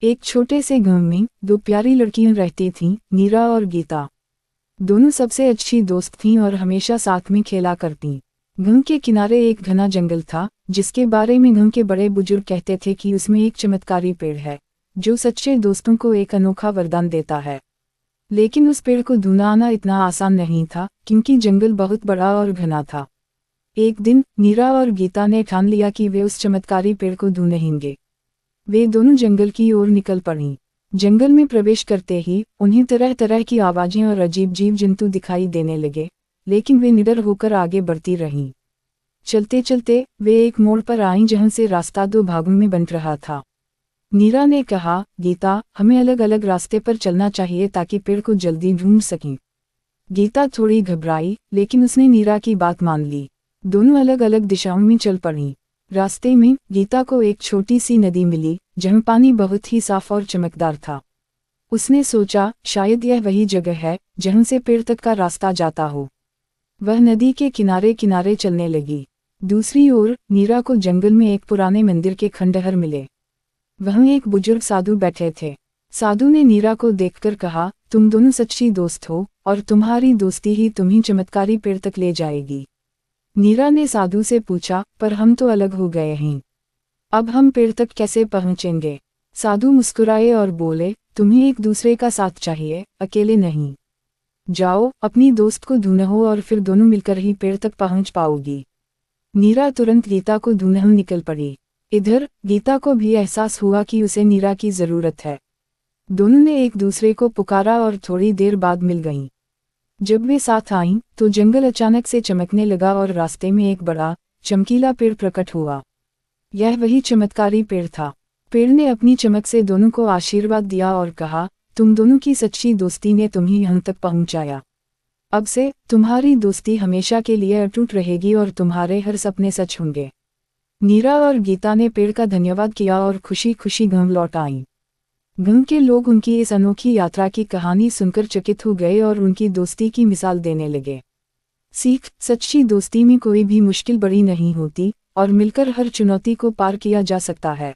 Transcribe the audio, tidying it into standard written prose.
एक छोटे से गांव में दो प्यारी लड़कियां रहती थीं, नीरा और गीता। दोनों सबसे अच्छी दोस्त थीं और हमेशा साथ में खेला करतीं। गांव के किनारे एक घना जंगल था, जिसके बारे में गांव के बड़े बुजुर्ग कहते थे कि उसमें एक चमत्कारी पेड़ है, जो सच्चे दोस्तों को एक अनोखा वरदान देता है। लेकिन उस पेड़ को ढूंढना इतना आसान नहीं था, क्योंकि जंगल बहुत बड़ा और घना था। एक दिन नीरा और गीता ने ठान लिया कि वे उस चमत्कारी पेड़ को ढूंढेंगे। वे दोनों जंगल की ओर निकल पड़ीं। जंगल में प्रवेश करते ही उन्हें तरह तरह की आवाजें और अजीब जीव जंतु दिखाई देने लगे, लेकिन वे निडर होकर आगे बढ़ती रहीं। चलते चलते वे एक मोड़ पर आईं जहां से रास्ता दो भागों में बंट रहा था। नीरा ने कहा, गीता, हमें अलग अलग रास्ते पर चलना चाहिए ताकि पेड़ को जल्दी ढूंढ सकें। गीता थोड़ी घबराई, लेकिन उसने नीरा की बात मान ली। दोनों अलग अलग दिशाओं में चल पड़ीं। रास्ते में गीता को एक छोटी सी नदी मिली, जहां पानी बहुत ही साफ और चमकदार था। उसने सोचा, शायद यह वही जगह है जहां से पेड़ तक का रास्ता जाता हो। वह नदी के किनारे किनारे चलने लगी। दूसरी ओर नीरा को जंगल में एक पुराने मंदिर के खंडहर मिले। वहां एक बुजुर्ग साधु बैठे थे। साधु ने नीरा को देखकर कहा, तुम दोनों सच्ची दोस्त हो, और तुम्हारी दोस्ती ही तुम्हें चमत्कारी पेड़ तक ले जाएगी। नीरा ने साधु से पूछा, पर हम तो अलग हो गए हैं, अब हम पेड़ तक कैसे पहुंचेंगे? साधु मुस्कुराए और बोले, तुम्हें एक दूसरे का साथ चाहिए, अकेले नहीं। जाओ, अपनी दोस्त को ढूंढो और फिर दोनों मिलकर ही पेड़ तक पहुंच पाओगी। नीरा तुरंत गीता को ढूंढने निकल पड़ी। इधर गीता को भी एहसास हुआ कि उसे नीरा की जरूरत है। दोनों ने एक दूसरे को पुकारा और थोड़ी देर बाद मिल गईं। जब वे साथ आईं, तो जंगल अचानक से चमकने लगा और रास्ते में एक बड़ा, चमकीला पेड़ प्रकट हुआ। यह वही चमत्कारी पेड़ था। पेड़ ने अपनी चमक से दोनों को आशीर्वाद दिया और कहा, तुम दोनों की सच्ची दोस्ती ने तुम्हें यहाँ तक पहुँचाया। अब से तुम्हारी दोस्ती हमेशा के लिए अटूट रहेगी और तुम्हारे हर सपने सच होंगे। नीरा और गीता ने पेड़ का धन्यवाद किया और खुशी खुशी गांव लौट आईं। गांव के लोग उनकी इस अनोखी यात्रा की कहानी सुनकर चकित हो गए और उनकी दोस्ती की मिसाल देने लगे। सीख, सच्ची दोस्ती में कोई भी मुश्किल बड़ी नहीं होती, और मिलकर हर चुनौती को पार किया जा सकता है।